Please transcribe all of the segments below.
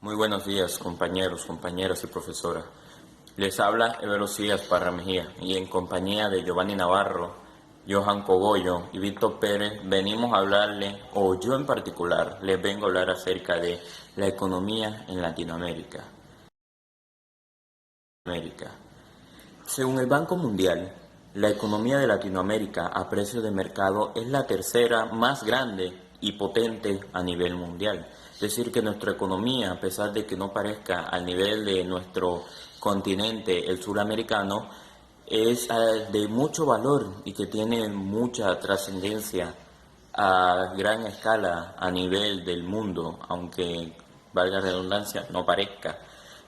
Muy buenos días, compañeros, compañeras y profesora. Les habla Evero Cías Parra Mejía y en compañía de Giovanni Navarro, Johan Cogollo y Víctor Pérez venimos a hablarle, o yo en particular, les vengo a hablar acerca de la economía en Latinoamérica. Según el Banco Mundial, la economía de Latinoamérica a precio de mercado es la tercera más grande y potente a nivel mundial. Es decir, que nuestra economía, a pesar de que no parezca al nivel de nuestro continente, el suramericano, es de mucho valor y que tiene mucha trascendencia a gran escala a nivel del mundo, aunque valga la redundancia, no parezca.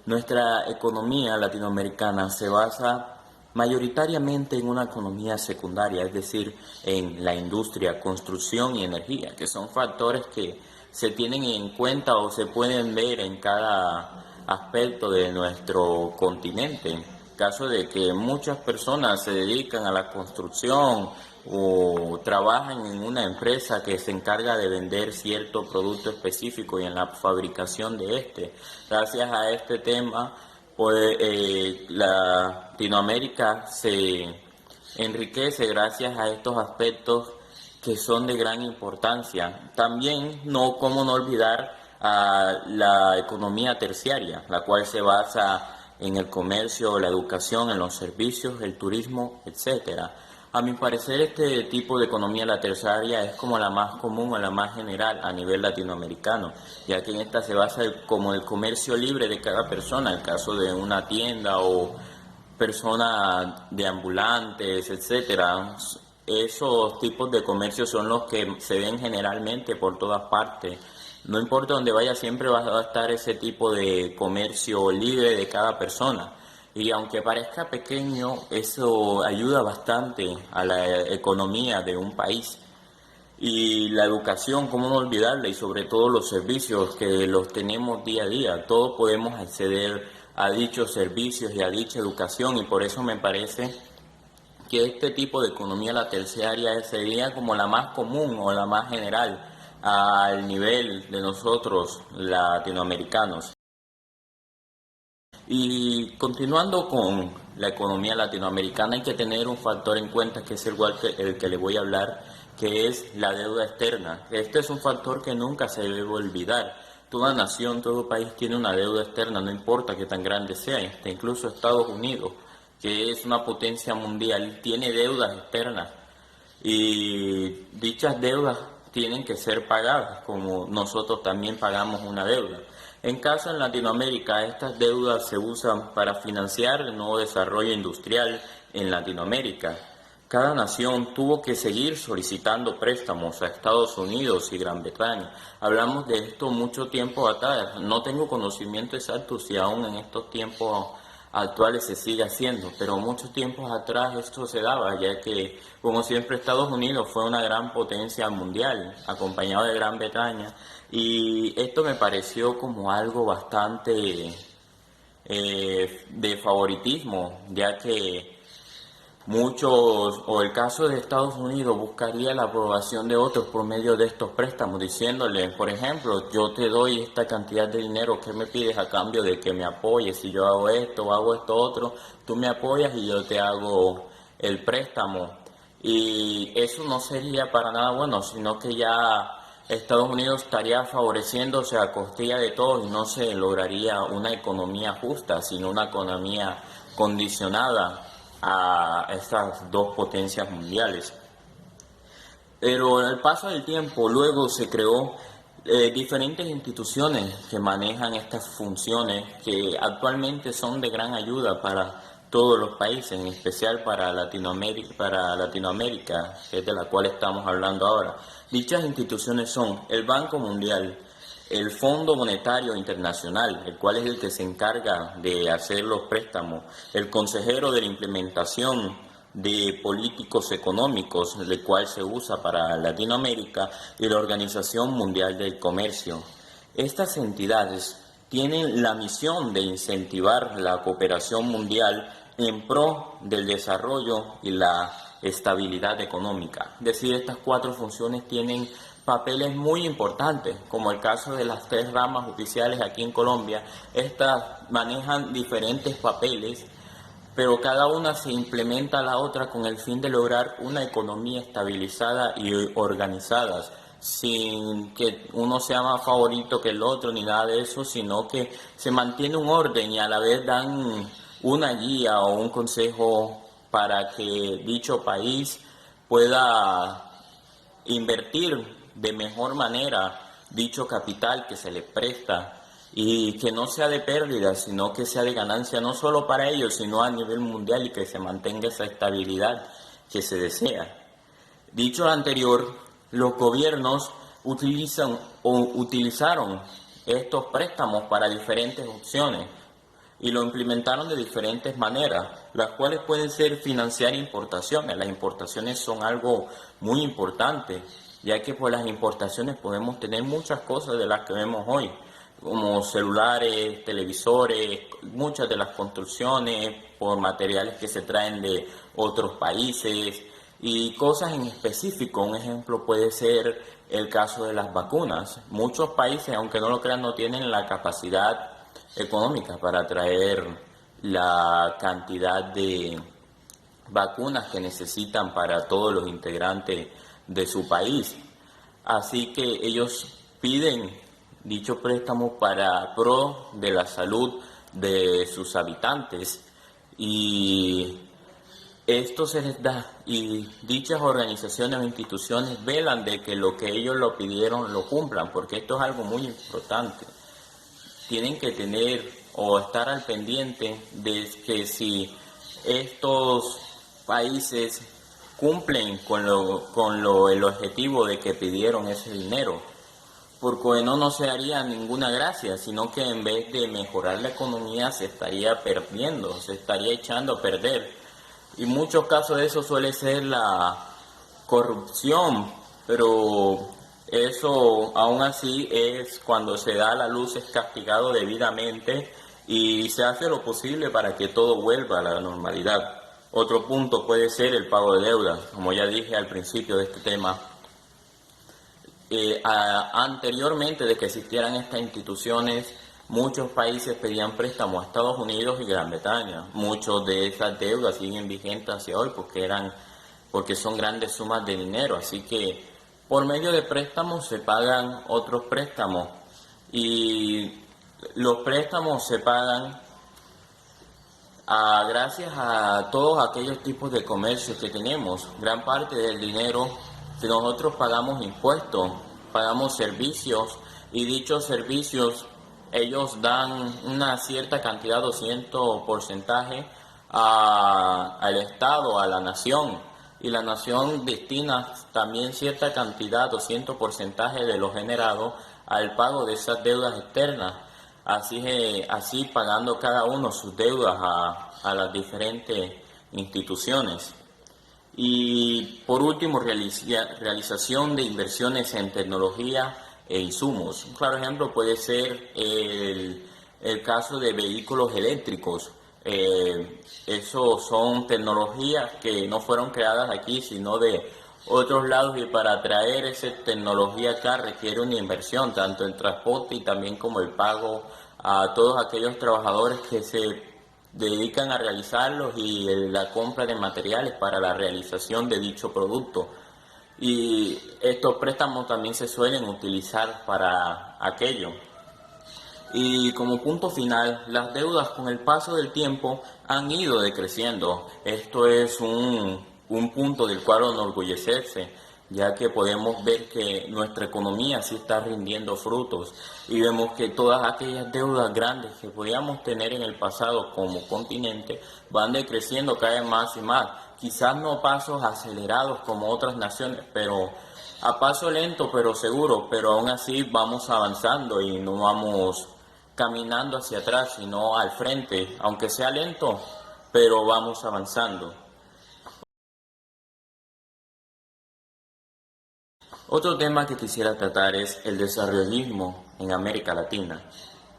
Nuestra economía latinoamericana se basa mayoritariamente en una economía secundaria, es decir, en la industria, construcción y energía, que son factores que se tienen en cuenta o se pueden ver en cada aspecto de nuestro continente. Caso de que muchas personas se dedican a la construcción o trabajan en una empresa que se encarga de vender cierto producto específico y en la fabricación de este. Gracias a este tema, pues Latinoamérica se enriquece gracias a estos aspectos que son de gran importancia. También, cómo no olvidar a la economía terciaria, la cual se basa en el comercio, la educación, en los servicios, el turismo, etcétera. A mi parecer, este tipo de economía, la terciaria, es como la más común o la más general a nivel latinoamericano, ya que en esta se basa como el comercio libre de cada persona, el caso de una tienda o personas de ambulantes, etcétera. Esos tipos de comercio son los que se ven generalmente por todas partes. No importa dónde vaya, siempre va a estar ese tipo de comercio libre de cada persona. Y aunque parezca pequeño, eso ayuda bastante a la economía de un país. Y la educación, cómo no olvidarla, y sobre todo los servicios que los tenemos día a día. Todos podemos acceder a dichos servicios y a dicha educación, y por eso me parece que este tipo de economía, la terciaria, sería como la más común o la más general al nivel de nosotros latinoamericanos. Y continuando con la economía latinoamericana, hay que tener un factor en cuenta que es igual que el que le voy a hablar, que es la deuda externa. Este es un factor que nunca se debe olvidar. Toda nación, todo país tiene una deuda externa, no importa qué tan grande sea, incluso Estados Unidos, que es una potencia mundial, tiene deudas externas y dichas deudas tienen que ser pagadas, como nosotros también pagamos una deuda. En caso en Latinoamérica, estas deudas se usan para financiar el nuevo desarrollo industrial en Latinoamérica. Cada nación tuvo que seguir solicitando préstamos a Estados Unidos y Gran Bretaña. Hablamos de esto mucho tiempo atrás. No tengo conocimiento exacto si aún en estos tiempos actuales se sigue haciendo, pero muchos tiempos atrás esto se daba, ya que, como siempre, Estados Unidos fue una gran potencia mundial, acompañado de Gran Bretaña, y esto me pareció como algo bastante de favoritismo, ya que muchos, o el caso de Estados Unidos, buscaría la aprobación de otros por medio de estos préstamos, diciéndole, por ejemplo, yo te doy esta cantidad de dinero, ¿qué me pides a cambio de que me apoyes? Si yo hago esto o hago esto otro, tú me apoyas y yo te hago el préstamo. Y eso no sería para nada bueno, sino que ya Estados Unidos estaría favoreciéndose a costilla de todos y no se lograría una economía justa, sino una economía condicionada a estas dos potencias mundiales. Pero al paso del tiempo luego se creó diferentes instituciones que manejan estas funciones que actualmente son de gran ayuda para todos los países, en especial para Latinoamérica, que es de la cual estamos hablando ahora. Dichas instituciones son el Banco Mundial, el Fondo Monetario Internacional, el cual es el que se encarga de hacer los préstamos, el consejero de la implementación de políticos económicos, el cual se usa para Latinoamérica, y la Organización Mundial del Comercio. Estas entidades tienen la misión de incentivar la cooperación mundial en pro del desarrollo y la estabilidad económica. Es decir, estas cuatro funciones tienen papeles muy importantes, como el caso de las tres ramas judiciales aquí en Colombia. Estas manejan diferentes papeles, pero cada una se implementa a la otra con el fin de lograr una economía estabilizada y organizada, sin que uno sea más favorito que el otro ni nada de eso, sino que se mantiene un orden y a la vez dan una guía o un consejo para que dicho país pueda invertir de mejor manera dicho capital que se le presta y que no sea de pérdida, sino que sea de ganancia no solo para ellos, sino a nivel mundial y que se mantenga esa estabilidad que se desea. Dicho lo anterior, los gobiernos utilizaron estos préstamos para diferentes opciones y lo implementaron de diferentes maneras, las cuales pueden ser financiar importaciones. Las importaciones son algo muy importante, ya que por las importaciones podemos tener muchas cosas de las que vemos hoy, como celulares, televisores, muchas de las construcciones, por materiales que se traen de otros países y cosas en específico. Un ejemplo puede ser el caso de las vacunas. Muchos países, aunque no lo crean, no tienen la capacidad económica para traer la cantidad de vacunas que necesitan para todos los integrantes de su país. Así que ellos piden dicho préstamo para pro de la salud de sus habitantes y esto se les da y dichas organizaciones o instituciones velan de que lo que ellos lo pidieron lo cumplan, porque esto es algo muy importante. Tienen que tener o estar al pendiente de que si estos países cumplen con el objetivo de que pidieron ese dinero, porque no se haría ninguna gracia, sino que en vez de mejorar la economía se estaría perdiendo, se estaría echando a perder. Y en muchos casos de eso suele ser la corrupción, pero eso aún así es cuando se da a la luz, es castigado debidamente y se hace lo posible para que todo vuelva a la normalidad. Otro punto puede ser el pago de deudas, como ya dije al principio de este tema. Anteriormente de que existieran estas instituciones, muchos países pedían préstamos a Estados Unidos y Gran Bretaña. Muchos de esas deudas siguen vigentes hacia hoy porque son grandes sumas de dinero. Así que por medio de préstamos se pagan otros préstamos y los préstamos se pagan gracias a todos aquellos tipos de comercios que tenemos. Gran parte del dinero, si nosotros pagamos impuestos, pagamos servicios y dichos servicios ellos dan una cierta cantidad o cierto porcentaje al Estado, a la nación, y la nación destina también cierta cantidad o cierto porcentaje de lo generado al pago de esas deudas externas. Así pagando cada uno sus deudas a las diferentes instituciones. Y por último, realización de inversiones en tecnología e insumos. Un claro ejemplo puede ser el caso de vehículos eléctricos. Esos son tecnologías que no fueron creadas aquí, sino de otros lados, y para traer esa tecnología acá requiere una inversión, tanto en transporte y también como el pago a todos aquellos trabajadores que se dedican a realizarlos y la compra de materiales para la realización de dicho producto. Y estos préstamos también se suelen utilizar para aquello. Y como punto final, las deudas con el paso del tiempo han ido decreciendo. Esto es un punto del cual enorgullecerse, ya que podemos ver que nuestra economía sí está rindiendo frutos y vemos que todas aquellas deudas grandes que podíamos tener en el pasado como continente van decreciendo cada vez más y más. Quizás no a pasos acelerados como otras naciones, pero a paso lento pero seguro, pero aún así vamos avanzando y no vamos caminando hacia atrás, sino al frente, aunque sea lento, pero vamos avanzando. Otro tema que quisiera tratar es el desarrollismo en América Latina.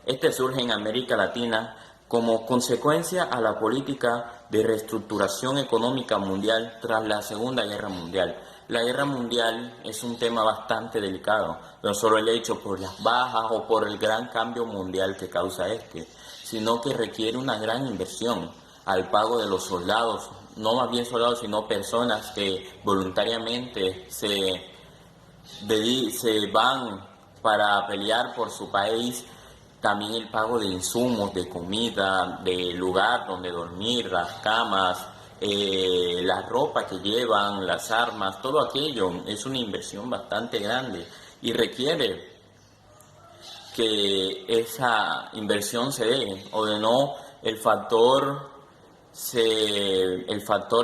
Este surge en América Latina como consecuencia a la política de reestructuración económica mundial tras la Segunda Guerra Mundial. La guerra mundial es un tema bastante delicado, no solo el hecho por las bajas o por el gran cambio mundial que causa este, sino que requiere una gran inversión al pago de los soldados, no más bien soldados, sino personas que voluntariamente se van para pelear por su país. También el pago de insumos, de comida, de lugar donde dormir, las camas, la ropa que llevan, las armas, todo aquello es una inversión bastante grande y requiere que esa inversión se dé, o de no, el factor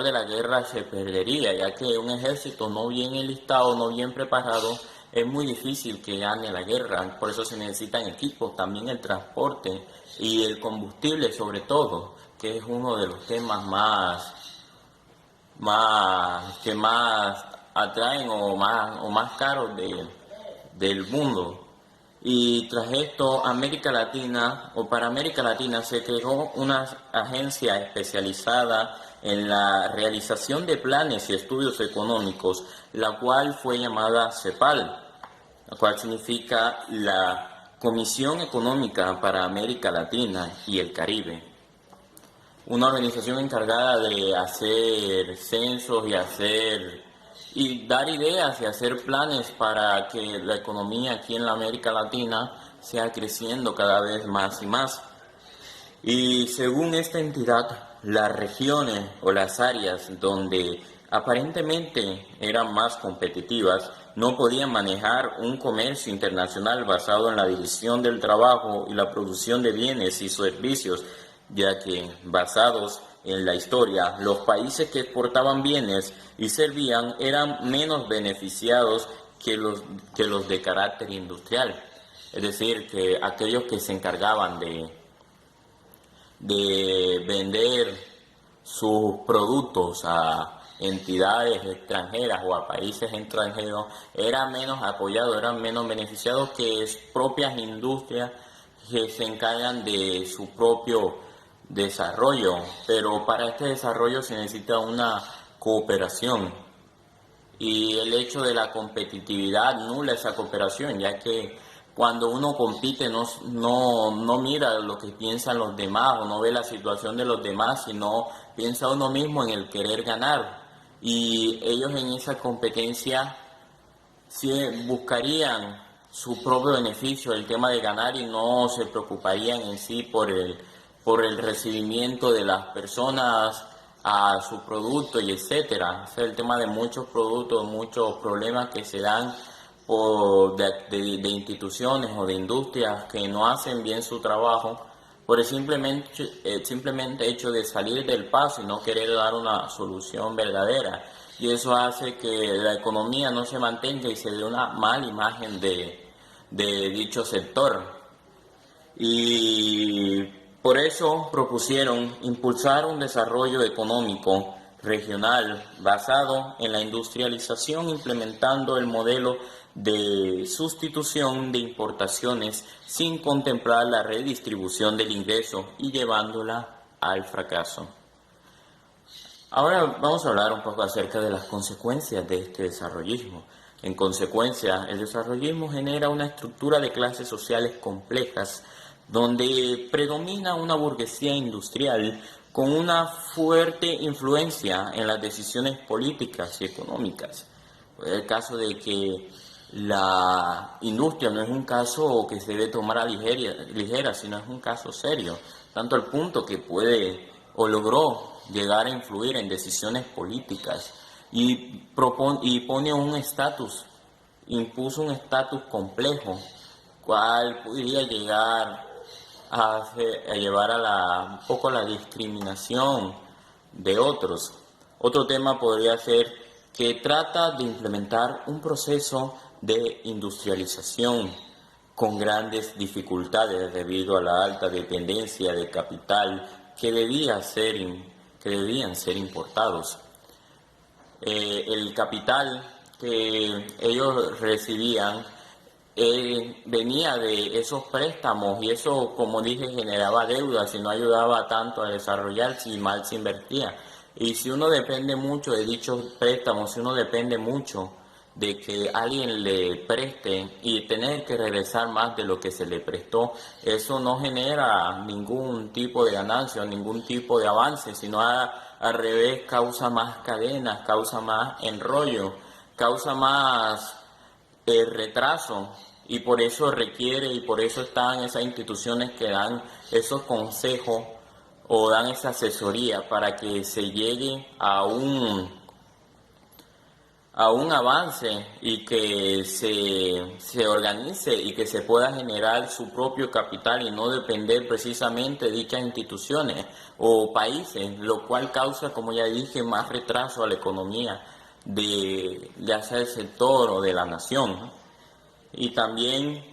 de la guerra se perdería, ya que un ejército no bien enlistado, no bien preparado, es muy difícil que gane la guerra. Por eso se necesitan equipos, también el transporte y el combustible sobre todo, que es uno de los temas que más atraen o más caros del mundo. Y tras esto, para América Latina se creó una agencia especializada en la realización de planes y estudios económicos, la cual fue llamada CEPAL, la cual significa la Comisión Económica para América Latina y el Caribe. Una organización encargada de hacer censos y dar ideas y hacer planes para que la economía aquí en la América Latina sea creciendo cada vez más y más. Y según esta entidad, las regiones o las áreas donde aparentemente eran más competitivas no podían manejar un comercio internacional basado en la división del trabajo y la producción de bienes y servicios, ya que basados en la historia, los países que exportaban bienes y servían eran menos beneficiados que los de carácter industrial. Es decir, que aquellos que se encargaban de vender sus productos a entidades extranjeras o a países extranjeros eran menos apoyados, eran menos beneficiados que propias industrias que se encargan de su propio desarrollo, pero para este desarrollo se necesita una cooperación y el hecho de la competitividad nula esa cooperación, ya que cuando uno compite no mira lo que piensan los demás o no ve la situación de los demás, sino piensa uno mismo en el querer ganar y ellos en esa competencia sí buscarían su propio beneficio, el tema de ganar y no se preocuparían en sí por el recibimiento de las personas a su producto y etcétera. Ese es el tema de muchos productos, muchos problemas que se dan de instituciones o de industrias que no hacen bien su trabajo por el simplemente hecho de salir del paso y no querer dar una solución verdadera. Y eso hace que la economía no se mantenga y se dé una mala imagen de dicho sector. Y por eso propusieron impulsar un desarrollo económico regional basado en la industrialización, implementando el modelo de sustitución de importaciones sin contemplar la redistribución del ingreso y llevándola al fracaso. Ahora vamos a hablar un poco acerca de las consecuencias de este desarrollismo. En consecuencia, el desarrollismo genera una estructura de clases sociales complejas donde predomina una burguesía industrial con una fuerte influencia en las decisiones políticas y económicas. Es el caso de que la industria no es un caso que se debe tomar a ligera, sino es un caso serio, tanto al punto que puede o logró llegar a influir en decisiones políticas y pone impuso un estatus complejo, cual podría llegar a llevar un poco la discriminación de otros. Otro tema podría ser que trata de implementar un proceso de industrialización con grandes dificultades debido a la alta dependencia de capital que debían ser importados. El capital que ellos recibían venía de esos préstamos y eso, como dije, generaba deudas y no ayudaba tanto a desarrollar si mal se invertía. Y si uno depende mucho de dichos préstamos, si uno depende mucho de que alguien le preste y tener que regresar más de lo que se le prestó, eso no genera ningún tipo de ganancia, ningún tipo de avance, sino al revés causa más cadenas, causa más enrollo, causa más retraso, y por eso requiere y por eso están esas instituciones que dan esos consejos o dan esa asesoría para que se llegue a un avance y que se organice y que se pueda generar su propio capital y no depender precisamente de dichas instituciones o países, lo cual causa, como ya dije, más retraso a la economía de ya sea el sector o de la nación, ¿no? Y también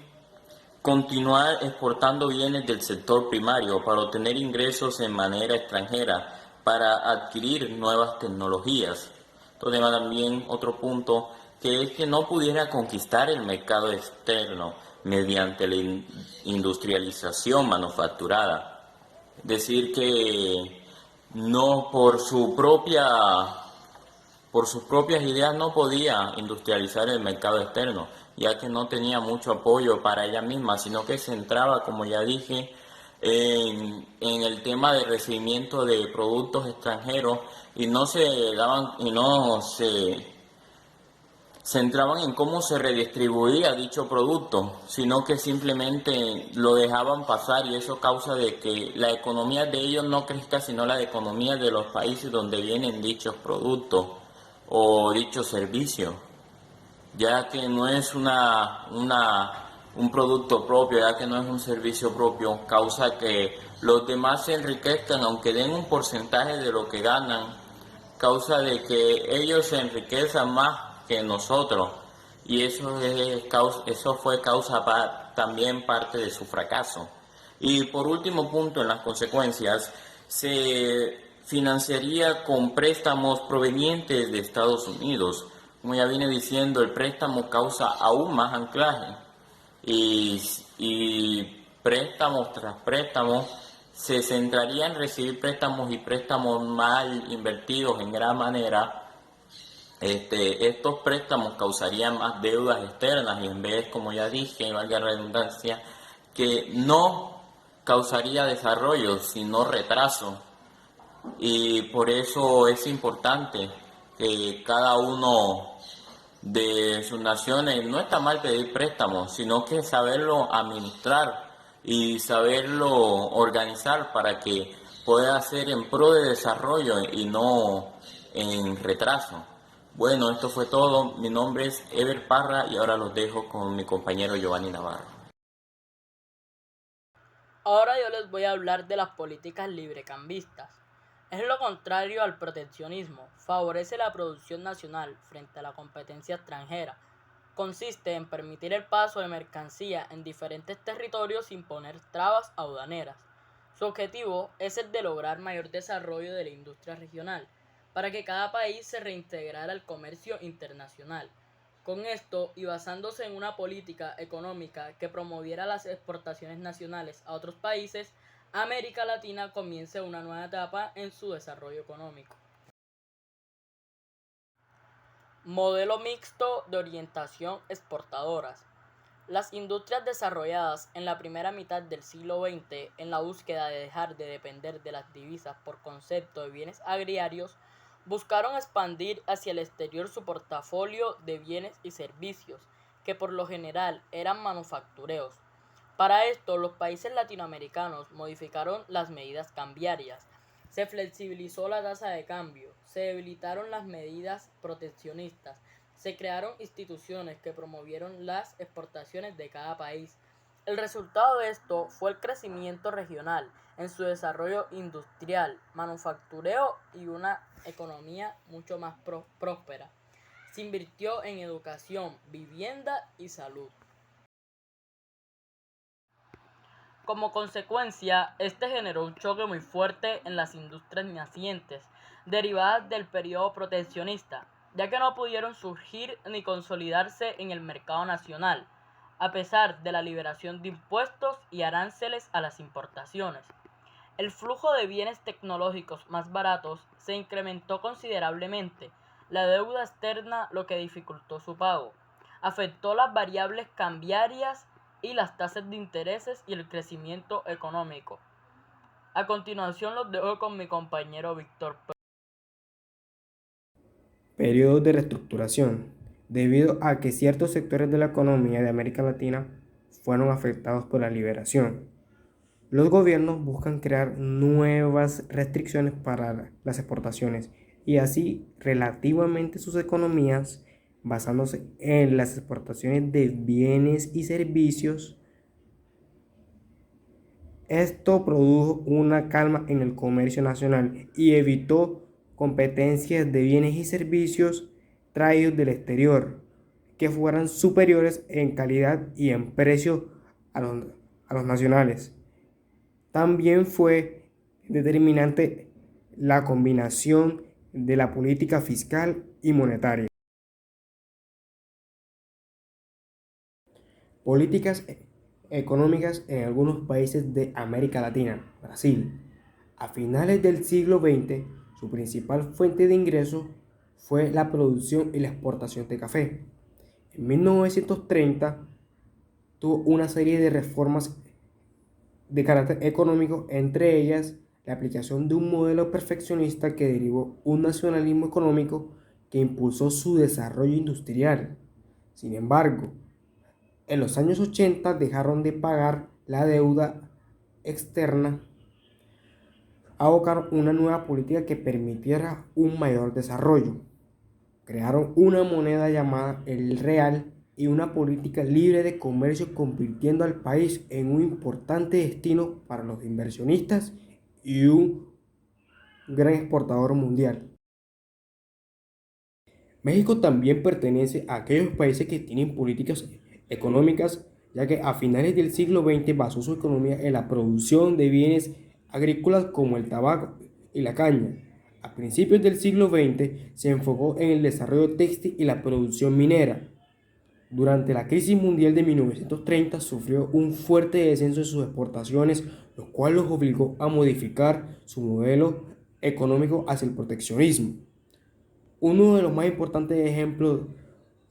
continuar exportando bienes del sector primario para obtener ingresos en manera extranjera, para adquirir nuevas tecnologías. Entonces también otro punto que es que no pudiera conquistar el mercado externo mediante la industrialización manufacturada. Decir que no por sus propias ideas no podía industrializar el mercado externo, ya que no tenía mucho apoyo para ella misma, sino que se centraba, como ya dije, en el tema de recibimiento de productos extranjeros y no se daban y no se centraban en cómo se redistribuía dicho producto, sino que simplemente lo dejaban pasar, y eso causa de que la economía de ellos no crezca, sino la economía de los países donde vienen dichos productos o dichos servicios, ya que no es un producto propio, ya que no es un servicio propio, causa que los demás se enriquezcan, aunque den un porcentaje de lo que ganan, causa de que ellos se enriquezcan más que nosotros, y eso fue también parte de su fracaso. Y por último punto, en las consecuencias, se financiaría con préstamos provenientes de Estados Unidos. Como ya vine diciendo, el préstamo causa aún más anclaje y préstamos tras préstamos se centraría en recibir préstamos y préstamos mal invertidos en gran manera. Estos préstamos causarían más deudas externas y en vez, como ya dije, valga la redundancia, que no causaría desarrollo, sino retraso. Y por eso es importante que cada uno de sus naciones, no está mal pedir préstamos, sino que saberlo administrar y saberlo organizar para que pueda ser en pro de desarrollo y no en retraso. Bueno, esto fue todo. Mi nombre es Ever Parra y ahora los dejo con mi compañero Giovanni Navarro. Ahora yo les voy a hablar de las políticas librecambistas. Es lo contrario al proteccionismo, favorece la producción nacional frente a la competencia extranjera. Consiste en permitir el paso de mercancía en diferentes territorios sin poner trabas aduaneras. Su objetivo es el de lograr mayor desarrollo de la industria regional, para que cada país se reintegrara al comercio internacional. Con esto, y basándose en una política económica que promoviera las exportaciones nacionales a otros países, América Latina comienza una nueva etapa en su desarrollo económico. Modelo mixto de orientación exportadoras. Las industrias desarrolladas en la primera mitad del siglo XX, en la búsqueda de dejar de depender de las divisas por concepto de bienes agrarios, buscaron expandir hacia el exterior su portafolio de bienes y servicios, que por lo general eran manufactureros. Para esto, los países latinoamericanos modificaron las medidas cambiarias, se flexibilizó la tasa de cambio, se debilitaron las medidas proteccionistas, se crearon instituciones que promovieron las exportaciones de cada país. El resultado de esto fue el crecimiento regional en su desarrollo industrial, manufacturero y una economía mucho más próspera. Se invirtió en educación, vivienda y salud. Como consecuencia, este generó un choque muy fuerte en las industrias nacientes, derivadas del periodo proteccionista, ya que no pudieron surgir ni consolidarse en el mercado nacional, a pesar de la liberación de impuestos y aranceles a las importaciones. El flujo de bienes tecnológicos más baratos se incrementó considerablemente, la deuda externa lo que dificultó su pago, afectó las variables cambiarias y las tasas de intereses y el crecimiento económico. A continuación los dejo con mi compañero Víctor. Periodos de reestructuración, debido a que ciertos sectores de la economía de América Latina fueron afectados por la liberación. Los gobiernos buscan crear nuevas restricciones para las exportaciones y así relativamente sus economías, basándose en las exportaciones de bienes y servicios. Esto produjo una calma en el comercio nacional y evitó competencias de bienes y servicios traídos del exterior que fueran superiores en calidad y en precio a los nacionales. También fue determinante la combinación de la política fiscal y monetaria. Políticas económicas en algunos países de América Latina. Brasil. A finales del siglo XX, su principal fuente de ingreso fue la producción y la exportación de café. En 1930 tuvo una serie de reformas de carácter económico, entre ellas la aplicación de un modelo perfeccionista que derivó un nacionalismo económico que impulsó su desarrollo industrial. Sin embargo, en los años 80 dejaron de pagar la deuda externa, abocaron una nueva política que permitiera un mayor desarrollo. Crearon una moneda llamada el real y una política libre de comercio, convirtiendo al país en un importante destino para los inversionistas y un gran exportador mundial. México también pertenece a aquellos países que tienen políticas económicas, ya que a finales del siglo XX basó su economía en la producción de bienes agrícolas como el tabaco y la caña. A principios del siglo XX se enfocó en el desarrollo textil y la producción minera. Durante la crisis mundial de 1930 sufrió un fuerte descenso de sus exportaciones, lo cual los obligó a modificar su modelo económico hacia el proteccionismo. Uno de los más importantes ejemplos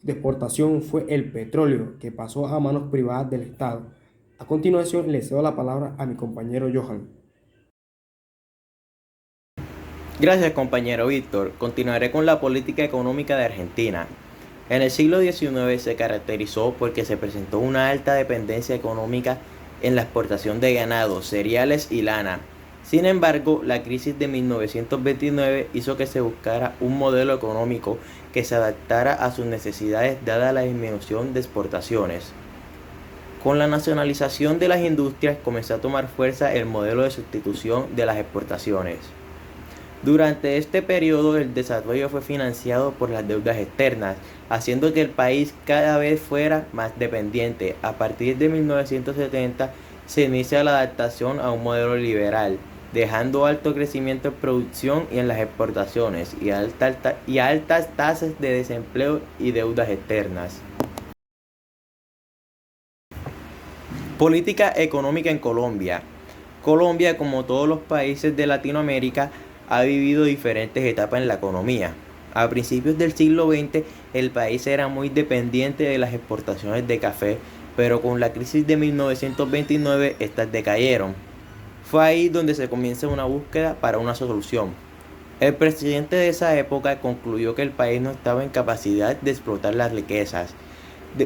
de exportación fue el petróleo, que pasó a manos privadas del Estado. A continuación, le cedo la palabra a mi compañero Johan. Gracias, compañero Víctor. Continuaré con la política económica de Argentina. En el siglo XIX se caracterizó porque se presentó una alta dependencia económica en la exportación de ganado, cereales y lana. Sin embargo, la crisis de 1929 hizo que se buscara un modelo económico que se adaptara a sus necesidades dada la disminución de exportaciones. Con la nacionalización de las industrias comenzó a tomar fuerza el modelo de sustitución de las exportaciones. Durante este periodo el desarrollo fue financiado por las deudas externas, haciendo que el país cada vez fuera más dependiente. A partir de 1970 se inicia la adaptación a un modelo liberal, dejando alto crecimiento en producción y en las exportaciones y altas tasas de desempleo y deudas externas. Política económica en Colombia. Colombia, como todos los países de Latinoamérica, ha vivido diferentes etapas en la economía. A principios del siglo XX, el país era muy dependiente de las exportaciones de café, pero con la crisis de 1929 estas decayeron. Fue ahí donde se comienza una búsqueda para una solución. El presidente de esa época concluyó que el país no estaba en capacidad de explotar las riquezas.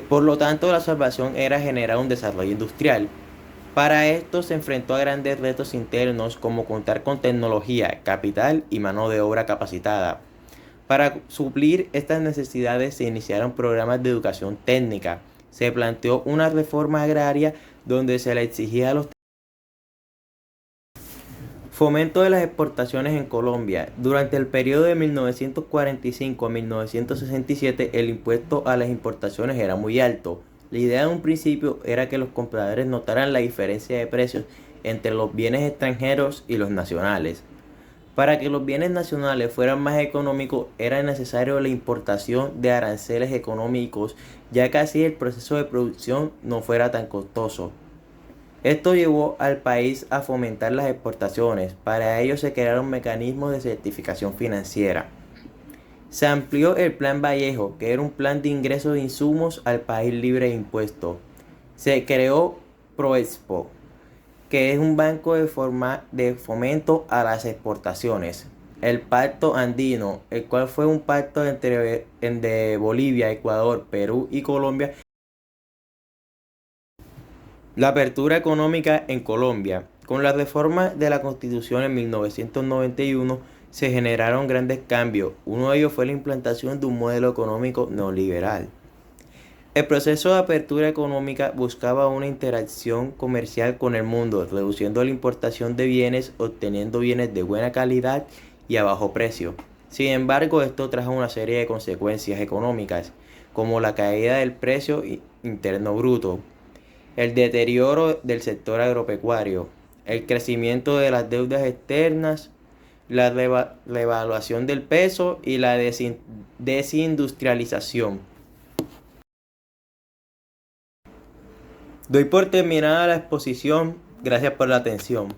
Por lo tanto, la salvación era generar un desarrollo industrial. Para esto se enfrentó a grandes retos internos como contar con tecnología, capital y mano de obra capacitada. Para suplir estas necesidades se iniciaron programas de educación técnica. Se planteó una reforma agraria donde se le exigía a los fomento de las exportaciones en Colombia. Durante el periodo de 1945 a 1967 el impuesto a las importaciones era muy alto. La idea de un principio era que los compradores notaran la diferencia de precios entre los bienes extranjeros y los nacionales. Para que los bienes nacionales fueran más económicos era necesario la importación de aranceles económicos, ya que así el proceso de producción no fuera tan costoso. Esto llevó al país a fomentar las exportaciones. Para ello se crearon mecanismos de certificación financiera. Se amplió el Plan Vallejo, que era un plan de ingresos de insumos al país libre de impuestos. Se creó Proexpo, que es un banco de fomento a las exportaciones. El Pacto Andino, el cual fue un pacto entre Bolivia, Ecuador, Perú y Colombia. La apertura económica en Colombia. Con la reforma de la Constitución en 1991 se generaron grandes cambios. Uno de ellos fue la implantación de un modelo económico neoliberal. El proceso de apertura económica buscaba una interacción comercial con el mundo, reduciendo la importación de bienes, obteniendo bienes de buena calidad y a bajo precio. Sin embargo, esto trajo una serie de consecuencias económicas, como la caída del precio interno bruto, el deterioro del sector agropecuario, el crecimiento de las deudas externas, la revaluación del peso y la desindustrialización. Doy por terminada la exposición. Gracias por la atención.